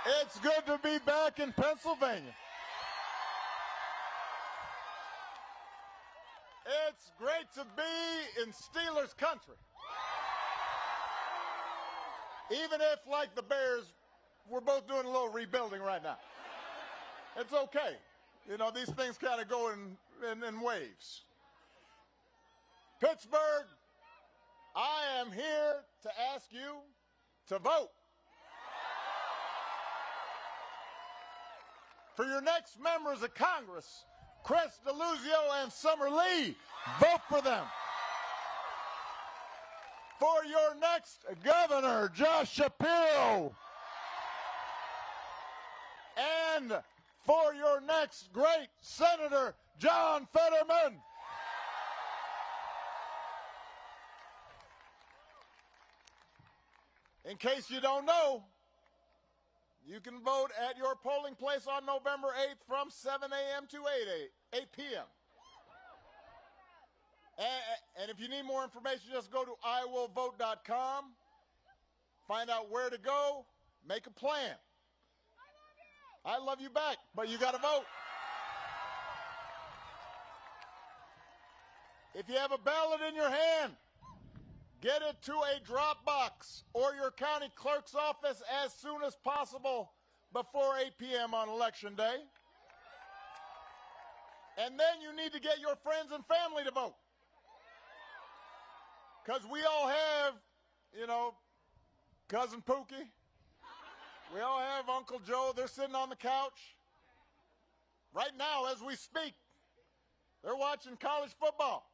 It's good to be back in Pennsylvania. It's great to be in Steelers country. Even if, like the Bears, we're both doing a little rebuilding right now. It's okay. You know, these things kind of go in waves. Pittsburgh, I am here to ask you to vote. For your next members of Congress, Chris DeLuzio and Summer Lee, vote for them. For your next governor, Josh Shapiro. And for your next great Senator, John Fetterman. In case you don't know, you can vote at your polling place on November 8th from 7 a.m. to 8 p.m. And if you need more information, just go to iwillvote.com, find out where to go, make a plan. I love you back, but you got to vote. If you have a ballot in your hand, get it to a drop box or your county clerk's office as soon as possible before 8 p.m. on Election Day. And then you need to get your friends and family to vote. Because we all have, you know, Cousin Pookie. We all have Uncle Joe. They're sitting on the couch. Right now, as we speak, they're watching college football.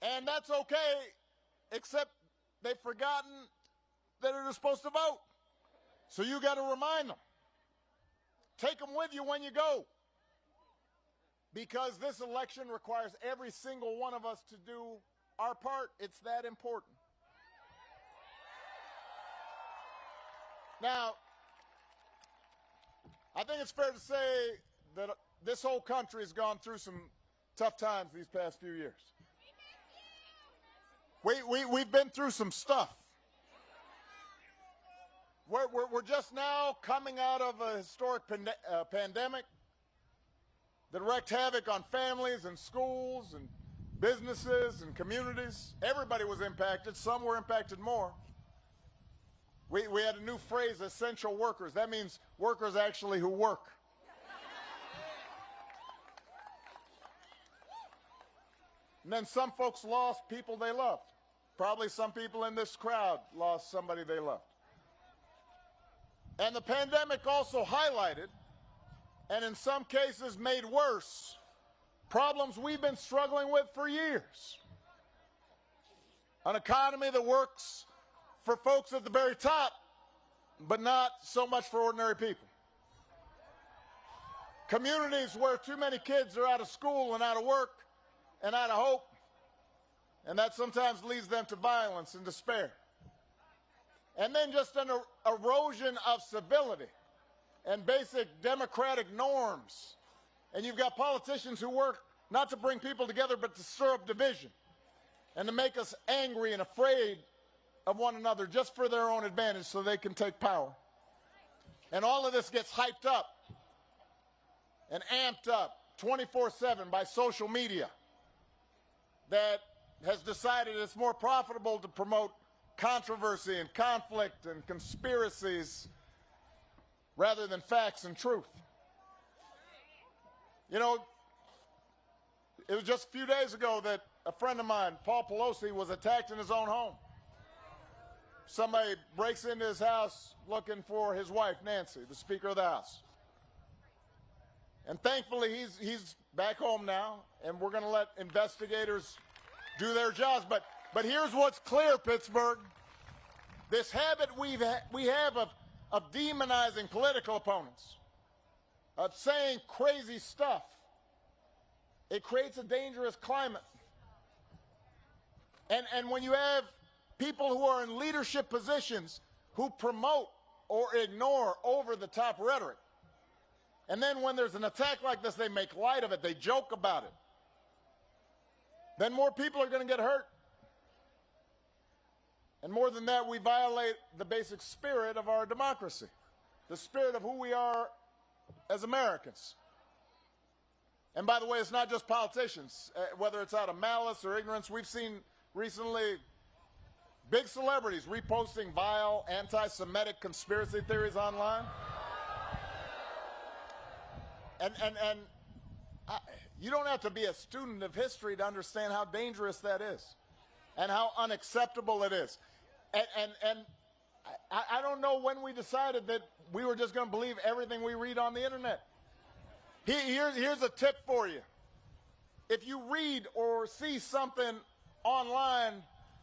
And that's okay, except they've forgotten that they're supposed to vote. So you got to remind them. Take them with you when you go. Because this election requires every single one of us to do our part. It's that important. Now, I think it's fair to say that this whole country has gone through some tough times these past few years. We've been through some stuff. We're just now coming out of a historic pandemic that wreaked havoc on families and schools and businesses and communities. Everybody was impacted. Some were impacted more. We had a new phrase, essential workers. That means workers actually who work. And then some folks lost people they loved. Probably some people in this crowd lost somebody they loved. And the pandemic also highlighted, and in some cases made worse, problems we've been struggling with for years. An economy that works for folks at the very top, but not so much for ordinary people. Communities where too many kids are out of school and out of work and out of hope, and that sometimes leads them to violence and despair. And then just an erosion of civility and basic democratic norms. And you've got politicians who work not to bring people together, but to stir up division and to make us angry and afraid of one another just for their own advantage so they can take power. And all of this gets hyped up and amped up 24/7 by social media that has decided it's more profitable to promote controversy and conflict and conspiracies rather than facts and truth. You know, it was just a few days ago that a friend of mine, Paul Pelosi, was attacked in his own home. Somebody breaks into his house looking for his wife, Nancy, the Speaker of the House. And thankfully, he's back home now, and we're going to let investigators do their jobs. But here's what's clear, Pittsburgh. This habit we have of demonizing political opponents, of saying crazy stuff, it creates a dangerous climate. And when you have people who are in leadership positions who promote or ignore over-the-top rhetoric, and then when there's an attack like this, they make light of it, they joke about it, then more people are going to get hurt. And more than that, we violate the basic spirit of our democracy, the spirit of who we are as Americans. And by the way, it's not just politicians, whether it's out of malice or ignorance. We've seen recently big celebrities reposting vile anti-Semitic conspiracy theories online. And you don't have to be a student of history to understand how dangerous that is and how unacceptable it is. And I don't know when we decided that we were just going to believe everything we read on the internet. Here's a tip for you. If you read or see something online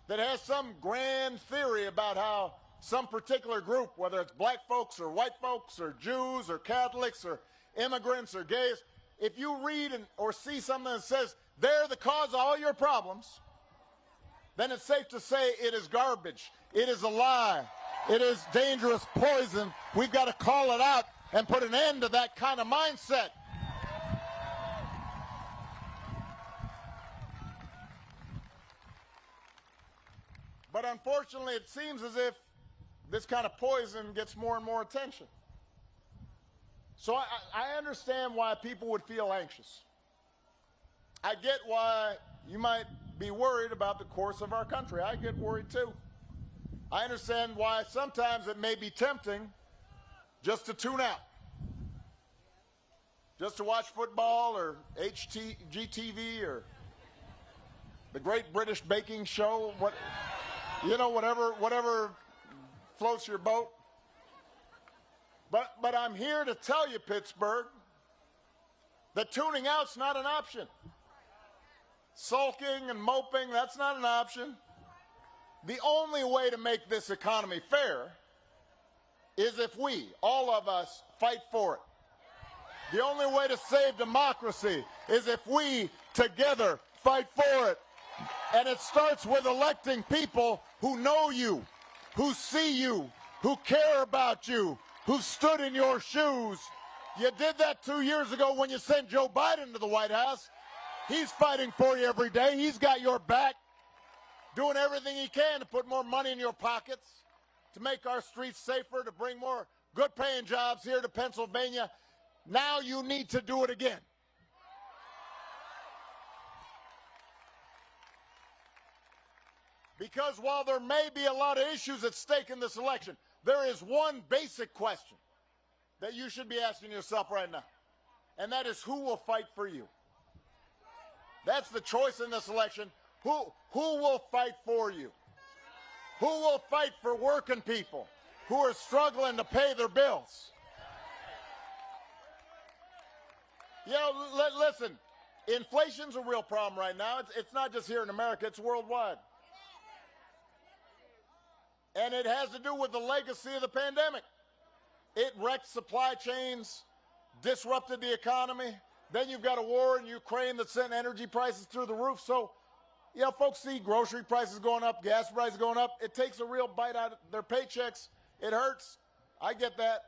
that has some grand theory about how some particular group, whether it's black folks or white folks or Jews or Catholics or immigrants or gays, if you read or see something that says they're the cause of all your problems, then it's safe to say it is garbage. It is a lie. It is dangerous poison. We've got to call it out and put an end to that kind of mindset. But unfortunately, it seems as if this kind of poison gets more and more attention. So I understand why people would feel anxious. I get why you might be worried about the course of our country. I get worried too. I understand why sometimes it may be tempting just to tune out, just to watch football or HGTV or the Great British Baking Show, whatever floats your boat. But I'm here to tell you, Pittsburgh, that tuning out's not an option. Sulking and moping, that's not an option. The only way to make this economy fair is if we, all of us, fight for it. The only way to save democracy is if we together fight for it. And it starts with electing people who know you, who see you, who care about you, who stood in your shoes. You did that 2 years ago when you sent Joe Biden to the White House. He's fighting for you every day. He's got your back, doing everything he can to put more money in your pockets, to make our streets safer, to bring more good-paying jobs here to Pennsylvania. Now you need to do it again. Because while there may be a lot of issues at stake in this election, there is one basic question that you should be asking yourself right now, and that is, who will fight for you? That's the choice in this election. Who will fight for you? Who will fight for working people who are struggling to pay their bills? You know, listen, inflation's a real problem right now. It's not just here in America, it's worldwide. And it has to do with the legacy of the pandemic. It wrecked supply chains, disrupted the economy. Then you've got a war in Ukraine that sent energy prices through the roof. So, you know, folks see grocery prices going up, gas prices going up. It takes a real bite out of their paychecks. It hurts. I get that.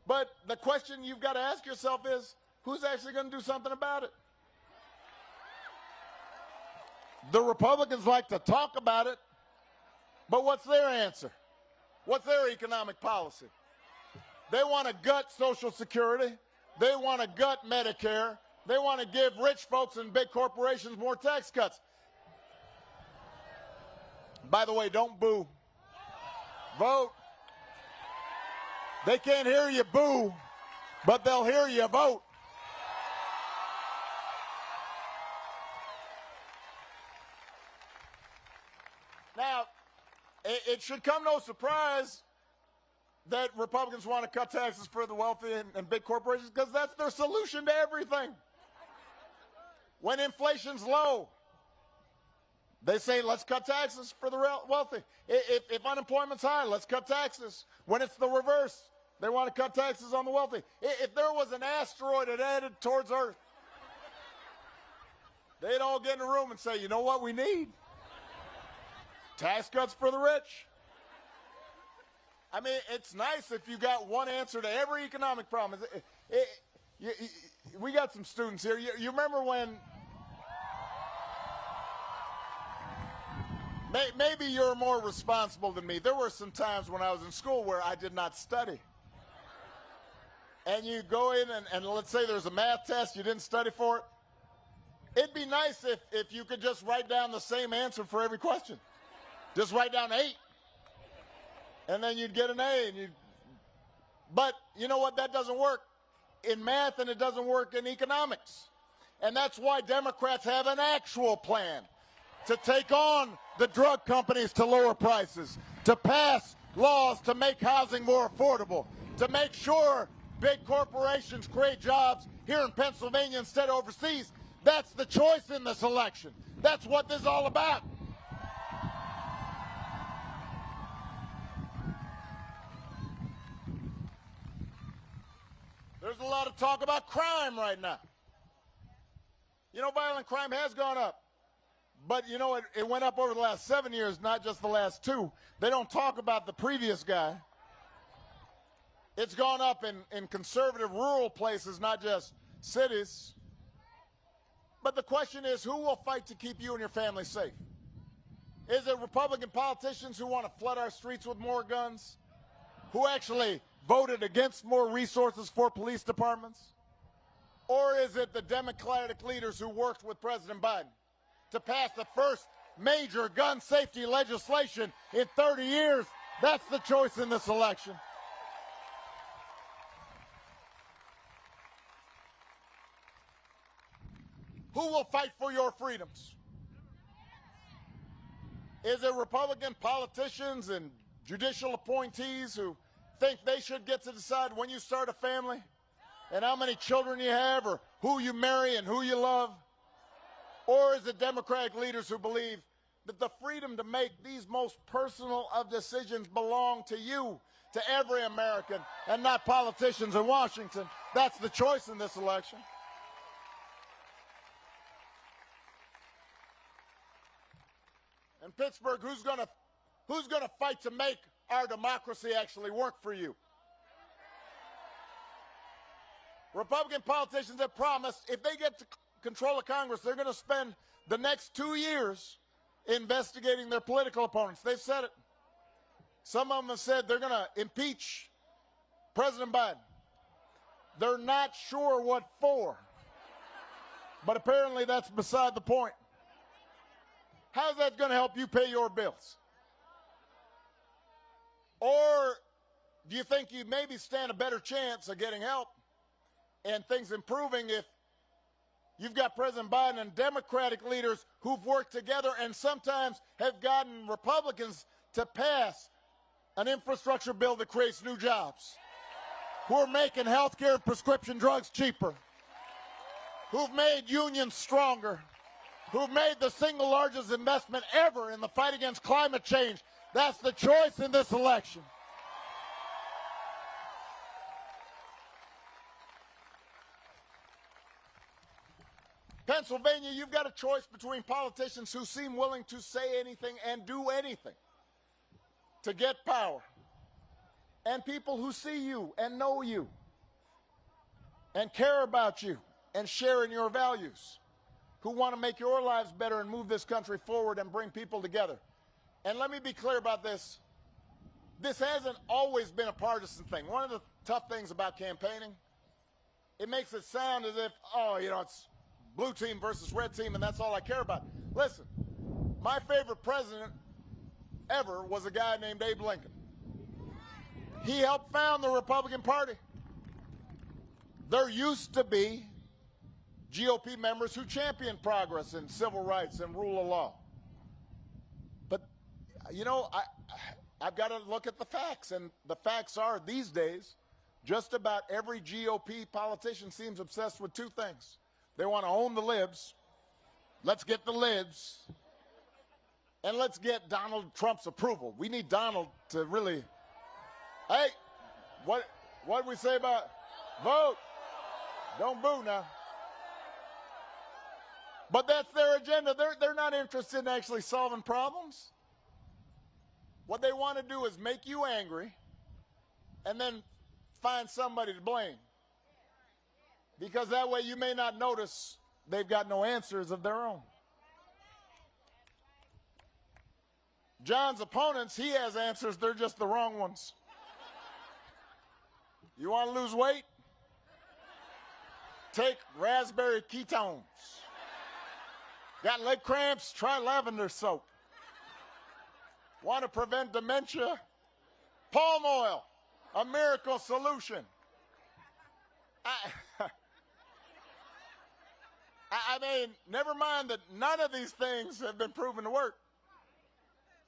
But the question you've got to ask yourself is, who's actually going to do something about it? The Republicans like to talk about it, but what's their answer? What's their economic policy? They want to gut Social Security. They want to gut Medicare. They want to give rich folks and big corporations more tax cuts. By the way, don't boo. Vote. They can't hear you boo, but they'll hear you vote. Now, it should come no surprise that Republicans want to cut taxes for the wealthy and big corporations, because that's their solution to everything. When inflation's low, they say, let's cut taxes for the wealthy. If unemployment's high, let's cut taxes. When it's the reverse, they want to cut taxes on the wealthy. If there was an asteroid that headed towards Earth, they'd all get in a room and say, you know what we need? Tax cuts for the rich. I mean, it's nice if you got one answer to every economic problem. We got some students here. You remember when Maybe you're more responsible than me. There were some times when I was in school where I did not study. And you go in and let's say there's a math test, you didn't study for it. It'd be nice if you could just write down the same answer for every question. Just write down 8. And then you'd get an A. But you know what? That doesn't work in math, and it doesn't work in economics. And that's why Democrats have an actual plan to take on the drug companies to lower prices, to pass laws to make housing more affordable, to make sure big corporations create jobs here in Pennsylvania instead of overseas. That's the choice in this election. That's what this is all about. There's a lot of talk about crime right now. You know, violent crime has gone up. But, you know, it went up over the last 7 years, not just the last 2. They don't talk about the previous guy. It's gone up in conservative rural places, not just cities. But the question is, who will fight to keep you and your family safe? Is it Republican politicians who want to flood our streets with more guns? Who actually voted against more resources for police departments? Or is it the Democratic leaders who worked with President Biden to pass the first major gun safety legislation in 30 years? That's the choice in this election. Who will fight for your freedoms? Is it Republican politicians and judicial appointees who think they should get to decide when you start a family and how many children you have or who you marry and who you love? Or is it Democratic leaders who believe that the freedom to make these most personal of decisions belong to you, to every American, and not politicians in Washington? That's the choice in this election. In Pittsburgh, who's going to fight to make our democracy actually work for you? Republican politicians have promised if they get to control of Congress, they're going to spend the next 2 years investigating their political opponents. They've said it. Some of them have said they're going to impeach President Biden. They're not sure what for, but apparently that's beside the point. How's that going to help you pay your bills? Or do you think you maybe stand a better chance of getting help and things improving if you've got President Biden and Democratic leaders who've worked together and sometimes have gotten Republicans to pass an infrastructure bill that creates new jobs, who are making health care and prescription drugs cheaper, who've made unions stronger, who've made the single largest investment ever in the fight against climate change? That's the choice in this election. Pennsylvania, you've got a choice between politicians who seem willing to say anything and do anything to get power, and people who see you and know you and care about you and share in your values, who want to make your lives better and move this country forward and bring people together. And let me be clear about this. This hasn't always been a partisan thing. One of the tough things about campaigning, it makes it sound as if, oh, you know, it's blue team versus red team and that's all I care about. Listen, my favorite president ever was a guy named Abe Lincoln. He helped found the Republican Party. There used to be GOP members who championed progress in civil rights and rule of law. But, you know, I've got to look at the facts, and the facts are these days just about every GOP politician seems obsessed with two things. They want to own the libs. Let's get the libs. And let's get Donald Trump's approval. We need Donald to really, hey, what did we say about vote? Don't boo now. But that's their agenda. They're not interested in actually solving problems. What they want to do is make you angry and then find somebody to blame. Because that way you may not notice they've got no answers of their own. John's opponents, he has answers, they're just the wrong ones. You want to lose weight? Take raspberry ketones. Got leg cramps? Try lavender soap. Want to prevent dementia? Palm oil, a miracle solution. I mean, never mind that none of these things have been proven to work.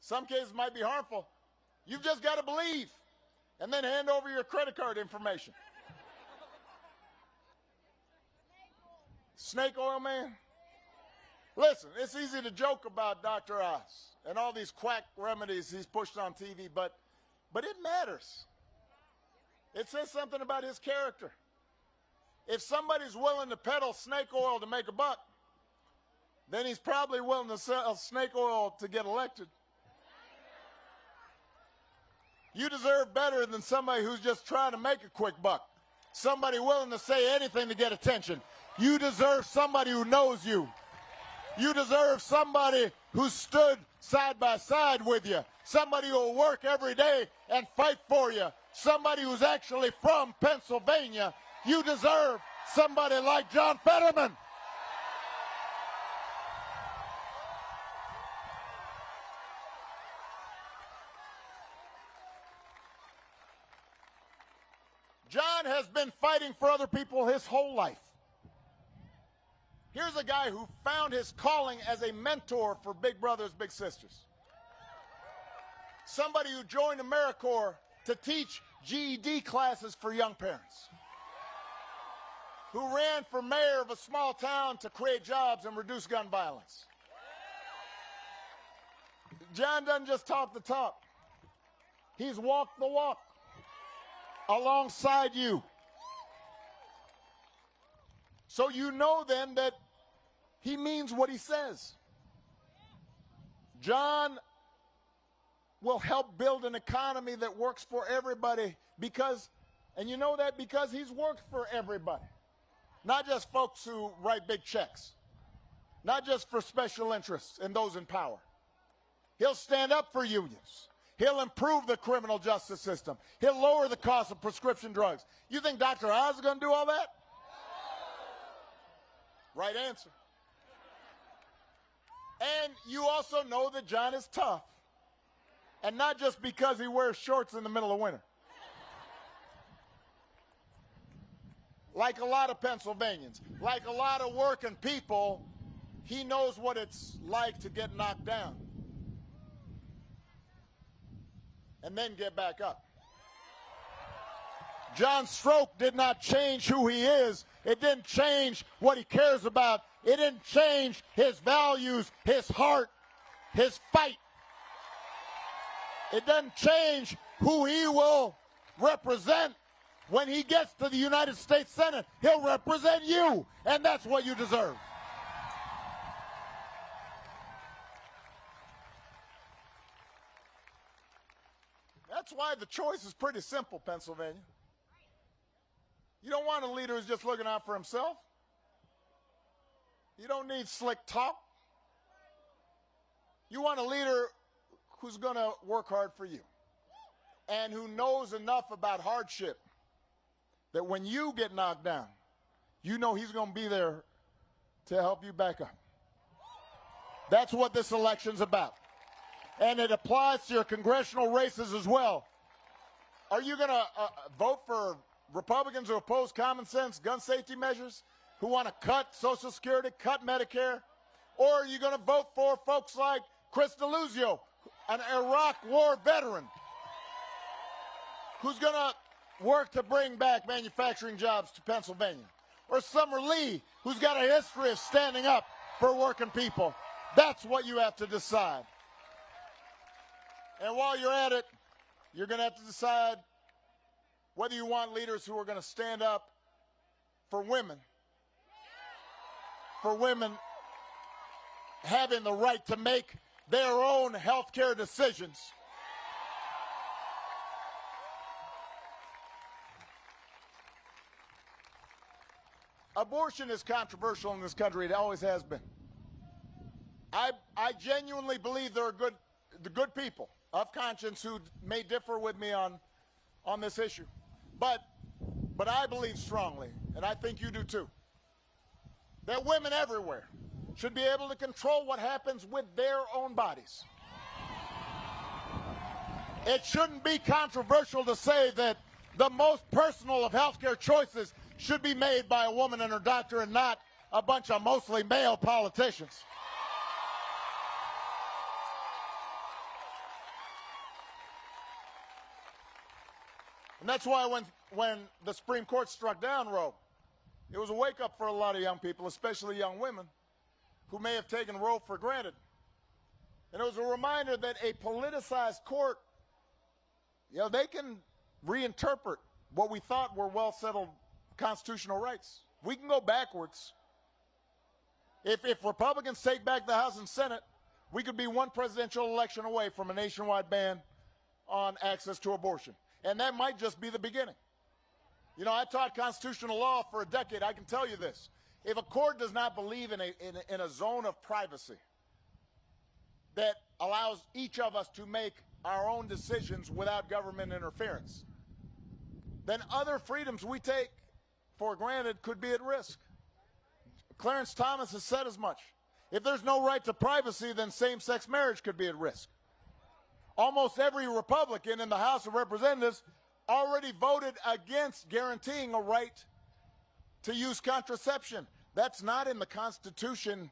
Some cases might be harmful. You've just got to believe and then hand over your credit card information. Snake oil, man? Listen, it's easy to joke about Dr. Oz and all these quack remedies he's pushed on TV, but it matters. It says something about his character. If somebody's willing to peddle snake oil to make a buck, then he's probably willing to sell snake oil to get elected. You deserve better than somebody who's just trying to make a quick buck. Somebody willing to say anything to get attention. You deserve somebody who knows you. You deserve somebody who stood side by side with you. Somebody who will work every day and fight for you. Somebody who's actually from Pennsylvania. You deserve somebody like John Fetterman. John has been fighting for other people his whole life. Here's a guy who found his calling as a mentor for big brothers, big sisters. Somebody who joined AmeriCorps to teach GED classes for young parents. Who ran for mayor of a small town to create jobs and reduce gun violence. John doesn't just talk the talk. He's walked the walk alongside you. So you know then that he means what he says. John will help build an economy that works for everybody because, and you know that because he's worked for everybody. Not just folks who write big checks. Not just for special interests and those in power. He'll stand up for unions. He'll improve the criminal justice system. He'll lower the cost of prescription drugs. You think Dr. Oz is going to do all that? Right answer. And you also know that John is tough. And not just because he wears shorts in the middle of winter. Like a lot of Pennsylvanians, like a lot of working people, he knows what it's like to get knocked down and then get back up. John's stroke did not change who he is. It didn't change what he cares about. It didn't change his values, his heart, his fight. It doesn't change who he will represent. When he gets to the United States Senate, he'll represent you, and that's what you deserve. That's why the choice is pretty simple, Pennsylvania. You don't want a leader who's just looking out for himself. You don't need slick talk. You want a leader who's going to work hard for you and who knows enough about hardship that when you get knocked down, you know he's going to be there to help you back up. That's what this election's about. And it applies to your congressional races as well. Are you going to vote for Republicans who oppose common sense gun safety measures, who want to cut Social Security, cut Medicare? Or are you going to vote for folks like Chris DeLuzio, an Iraq war veteran, who's going to work to bring back manufacturing jobs to Pennsylvania? Or Summer Lee, who's got a history of standing up for working people? That's what you have to decide. And while you're at it, you're going to have to decide whether you want leaders who are going to stand up for women having the right to make their own health care decisions. Abortion is controversial in this country. It always has been. I genuinely believe there the good people of conscience who may differ with me on this issue. But I believe strongly, and I think you do too, that women everywhere should be able to control what happens with their own bodies. It shouldn't be controversial to say that the most personal of healthcare choices should be made by a woman and her doctor and not a bunch of mostly male politicians. And that's why when the Supreme Court struck down Roe, it was a wake-up for a lot of young people, especially young women, who may have taken Roe for granted. And it was a reminder that a politicized court, they can reinterpret what we thought were well-settled constitutional rights. We can go backwards. If Republicans take back the House and Senate, we could be one presidential election away from a nationwide ban on access to abortion. And that might just be the beginning. I taught constitutional law for a decade. I can tell you this. If a court does not believe in a zone of privacy that allows each of us to make our own decisions without government interference, then other freedoms we take for granted could be at risk. Clarence Thomas has said as much. If there's no right to privacy, then same-sex marriage could be at risk. Almost every Republican in the House of Representatives already voted against guaranteeing a right to use contraception. That's not in the Constitution.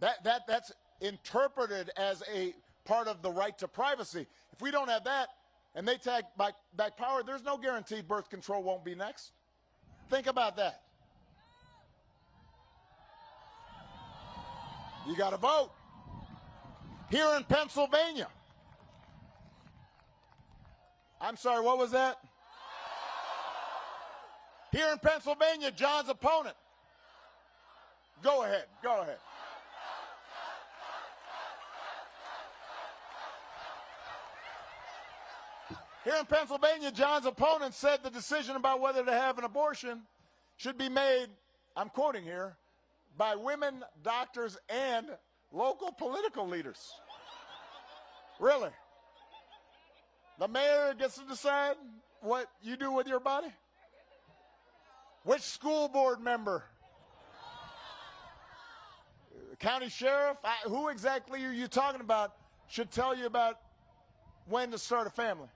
That's interpreted as a part of the right to privacy. If we don't have that and they take back power, there's no guarantee birth control won't be next. Think about that. You got to vote. Here in Pennsylvania. I'm sorry, what was that? Here in Pennsylvania, John's opponent. Go ahead, go ahead. Here in Pennsylvania, John's opponent said the decision about whether to have an abortion should be made, I'm quoting here, by women, doctors, and local political leaders. Really? The mayor gets to decide what you do with your body? Which school board member? County sheriff? Who exactly are you talking about should tell you about when to start a family?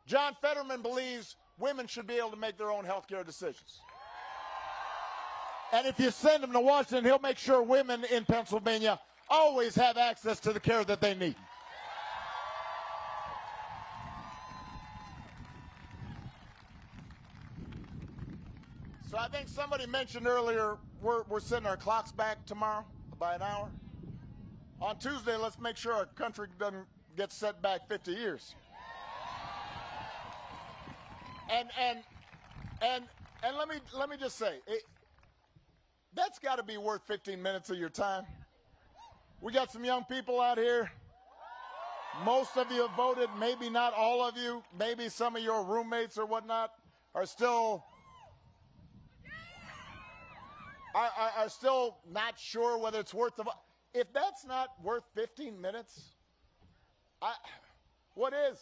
John Fetterman believes women should be able to make their own health care decisions. And if you send him to Washington, he'll make sure women in Pennsylvania always have access to the care that they need. So I think somebody mentioned earlier we're setting our clocks back tomorrow by an hour. On Tuesday, let's make sure our country doesn't get set back 50 years. And let me just say, that's got to be worth 15 minutes of your time. We got some young people out here. Most of you have voted, maybe not all of you. Maybe some of your roommates or whatnot are still not sure whether it's worth the vote. If that's not worth 15 minutes, what is?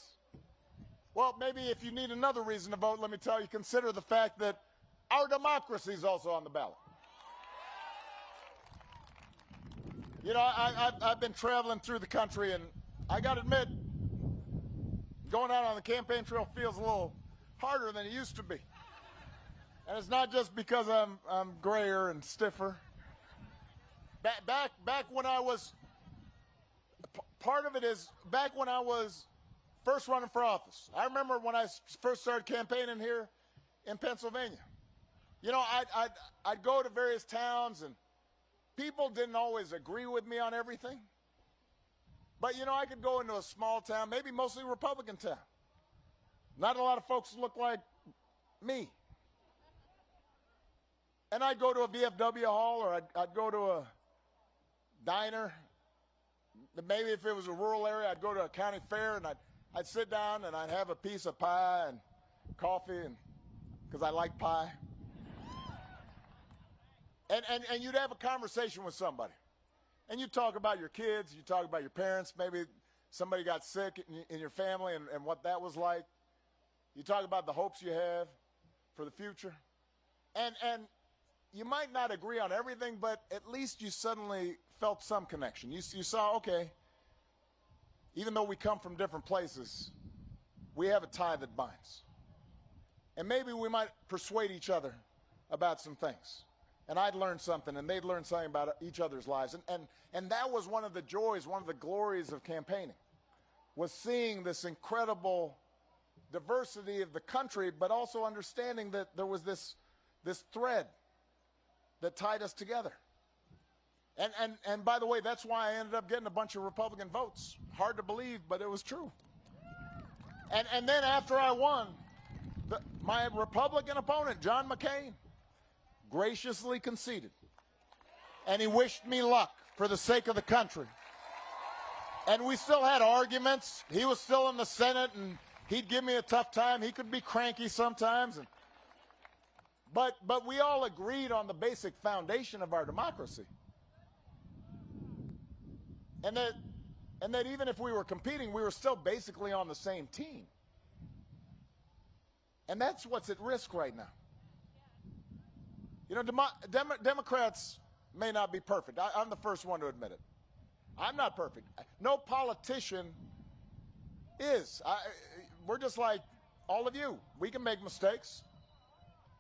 Well, maybe if you need another reason to vote, let me tell you, consider the fact that our democracy is also on the ballot. I've been traveling through the country, and I got to admit, going out on the campaign trail feels a little harder than it used to be. And it's not just because I'm grayer and stiffer. Back when I was, part of it is back when I was first running for office. I remember when I first started campaigning here in Pennsylvania. I'd go to various towns, and people didn't always agree with me on everything. But, I could go into a small town, maybe mostly Republican town. Not a lot of folks look like me. And I'd go to a VFW hall, or I'd go to a diner. Maybe if it was a rural area, I'd go to a county fair, and I'd sit down, and I'd have a piece of pie and coffee, and because I like pie. And you'd have a conversation with somebody. And you talk about your kids, you talk about your parents, maybe somebody got sick in your family and what that was like. You talk about the hopes you have for the future. And you might not agree on everything, but at least you suddenly felt some connection. You saw, okay, even though we come from different places, we have a tie that binds. And maybe we might persuade each other about some things. And I'd learn something, and they'd learn something about each other's lives. And that was one of the joys, one of the glories of campaigning, was seeing this incredible diversity of the country, but also understanding that there was this thread that tied us together. And by the way, that's why I ended up getting a bunch of Republican votes. Hard to believe, but it was true. And then after I won, my Republican opponent, John McCain, graciously conceded. And he wished me luck for the sake of the country. And we still had arguments. He was still in the Senate, and he'd give me a tough time. He could be cranky sometimes. But we all agreed on the basic foundation of our democracy. And that even if we were competing, we were still basically on the same team. And that's what's at risk right now. You know, Democrats may not be perfect. I'm the first one to admit it. I'm not perfect. No politician is. We're just like all of you. We can make mistakes.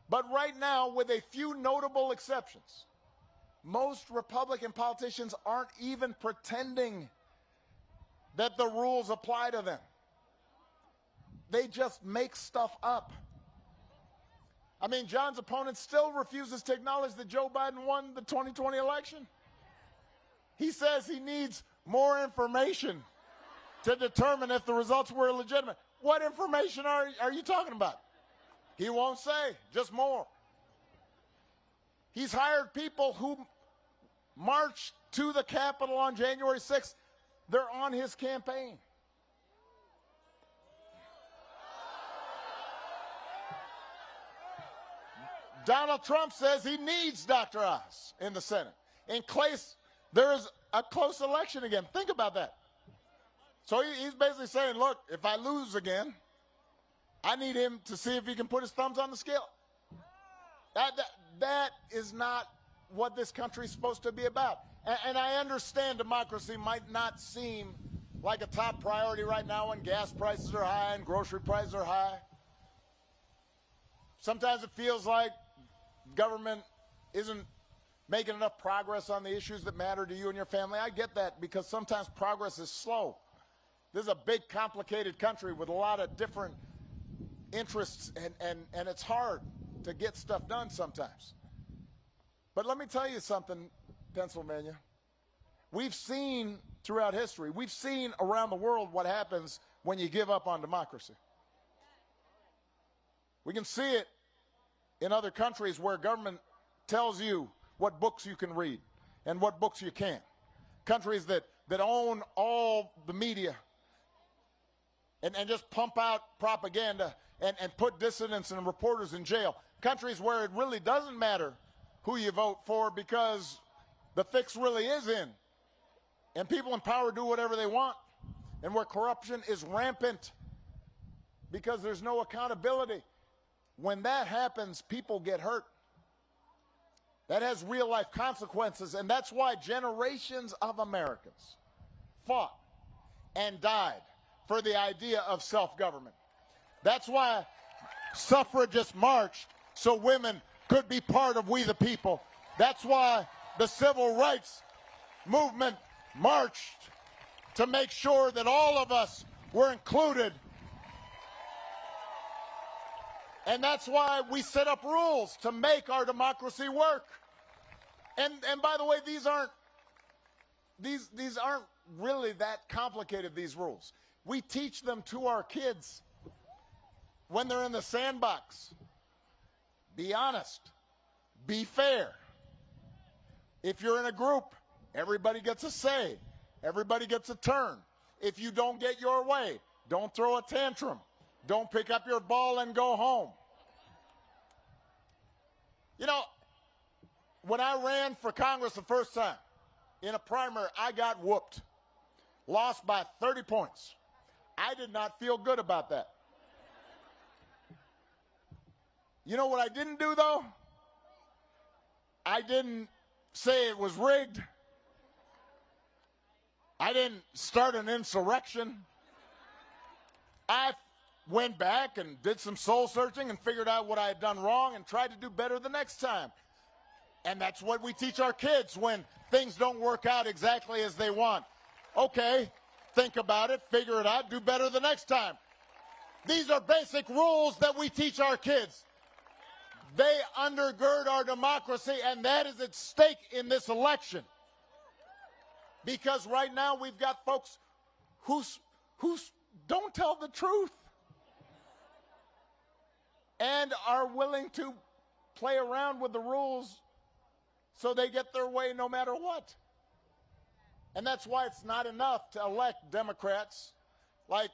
But right now, with a few notable exceptions, most Republican politicians aren't even pretending that the rules apply to them. They just make stuff up. I mean, John's opponent still refuses to acknowledge that Joe Biden won the 2020 election. He says he needs more information to determine if the results were legitimate. What information are you talking about? He won't say, just more. He's hired people who marched to the Capitol on January 6th. They're on his campaign. Donald Trump says he needs Dr. Oz in the Senate in case there is a close election again. Think about that. So he's basically saying, look, if I lose again, I need him to see if he can put his thumbs on the scale. That is not what this country is supposed to be about. And I understand democracy might not seem like a top priority right now when gas prices are high and grocery prices are high. Sometimes it feels like government isn't making enough progress on the issues that matter to you and your family. I get that because sometimes progress is slow. This is a big, complicated country with a lot of different interests, and it's hard to get stuff done sometimes. But let me tell you something, Pennsylvania. We've seen throughout history, we've seen around the world what happens when you give up on democracy. We can see it in other countries where government tells you what books you can read and what books you can't. Countries that own all the media and just pump out propaganda and put dissidents and reporters in jail. Countries where it really doesn't matter who you vote for because the fix really is in. And people in power do whatever they want. And where corruption is rampant because there's no accountability. When that happens, people get hurt. That has real-life consequences, and that's why generations of Americans fought and died for the idea of self-government. That's why suffragists marched so women could be part of We the People. That's why the civil rights movement marched to make sure that all of us were included. And that's why we set up rules to make our democracy work. And by the way, these aren't really that complicated, these rules. We teach them to our kids when they're in the sandbox. Be honest. Be fair. If you're in a group, everybody gets a say. Everybody gets a turn. If you don't get your way, don't throw a tantrum. Don't pick up your ball and go home. You know, when I ran for Congress the first time, in a primary, I got whooped. Lost by 30 points. I did not feel good about that. You know what I didn't do, though? I didn't say it was rigged. I didn't start an insurrection. I went back and did some soul searching and figured out what I had done wrong and tried to do better the next time. And that's what we teach our kids when things don't work out exactly as they want. Okay, think about it, figure it out, do better the next time. These are basic rules that we teach our kids. They undergird our democracy, and that is at stake in this election. Because right now we've got folks who don't tell the truth and are willing to play around with the rules so they get their way no matter what. And that's why it's not enough to elect Democrats like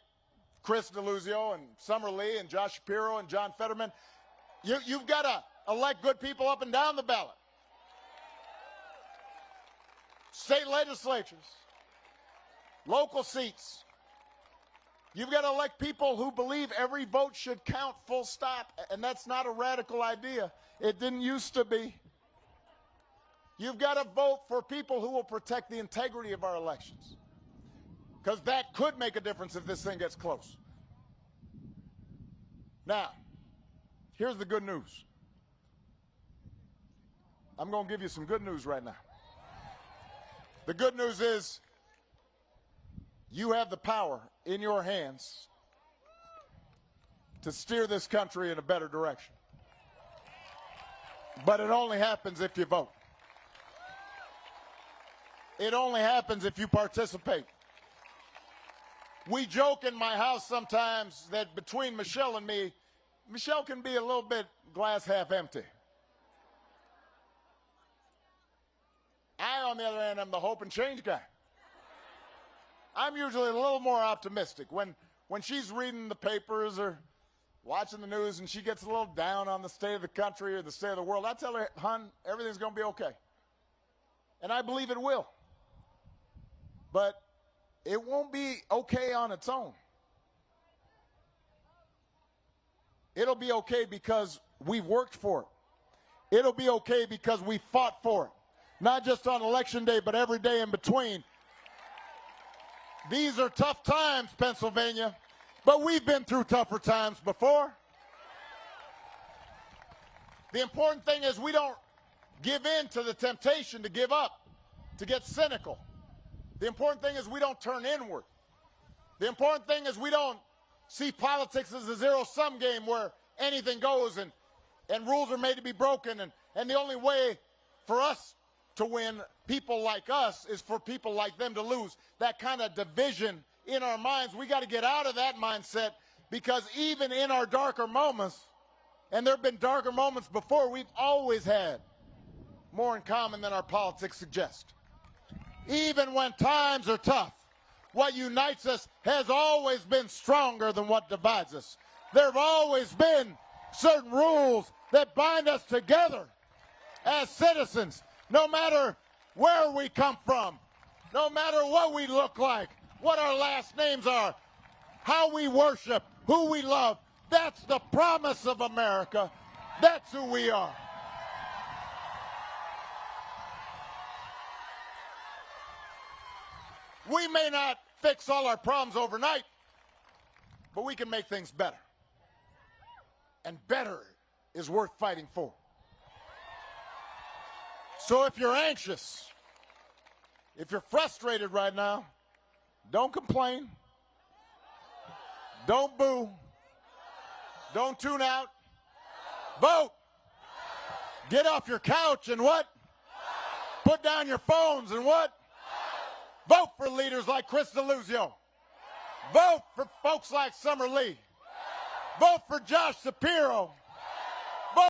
Chris DeLuzio and Summer Lee and Josh Shapiro and John Fetterman. You've got to elect good people up and down the ballot. State legislatures, local seats. You've got to elect people who believe every vote should count, full stop. And that's not a radical idea. It didn't used to be. You've got to vote for people who will protect the integrity of our elections. Because that could make a difference if this thing gets close. Now, here's the good news. I'm going to give you some good news right now. The good news is you have the power in your hands to steer this country in a better direction. But it only happens if you vote. It only happens if you participate. We joke in my house sometimes that between Michelle and me, Michelle can be a little bit glass half empty. I, on the other hand, am the hope and change guy. I'm usually a little more optimistic. When she's reading the papers or watching the news and she gets a little down on the state of the country or the state of the world, I tell her, hon, everything's going to be okay. And I believe it will. But it won't be okay on its own. It'll be okay because we've worked for it. It'll be okay because we fought for it. Not just on Election Day, but every day in between. These are tough times, Pennsylvania, but we've been through tougher times before. The important thing is we don't give in to the temptation to give up, to get cynical. The important thing is we don't turn inward. The important thing is we don't see politics as a zero-sum game where anything goes and rules are made to be broken. And the only way for us to win, people like us, is for people like them to lose. That kind of division in our minds, we got to get out of that mindset, because even in our darker moments, and there have been darker moments before, we've always had more in common than our politics suggest. Even when times are tough, what unites us has always been stronger than what divides us. There have always been certain rules that bind us together as citizens, no matter where we come from, no matter what we look like, what our last names are, how we worship, who we love. That's the promise of America. That's who we are. We may not fix all our problems overnight, but we can make things better. And better is worth fighting for. So if you're anxious, if you're frustrated right now, don't complain. Don't boo. Don't tune out. Vote. Get off your couch and what? Put down your phones and what? Vote for leaders like Chris DeLuzio. Vote for folks like Summer Lee. Vote for Josh Shapiro.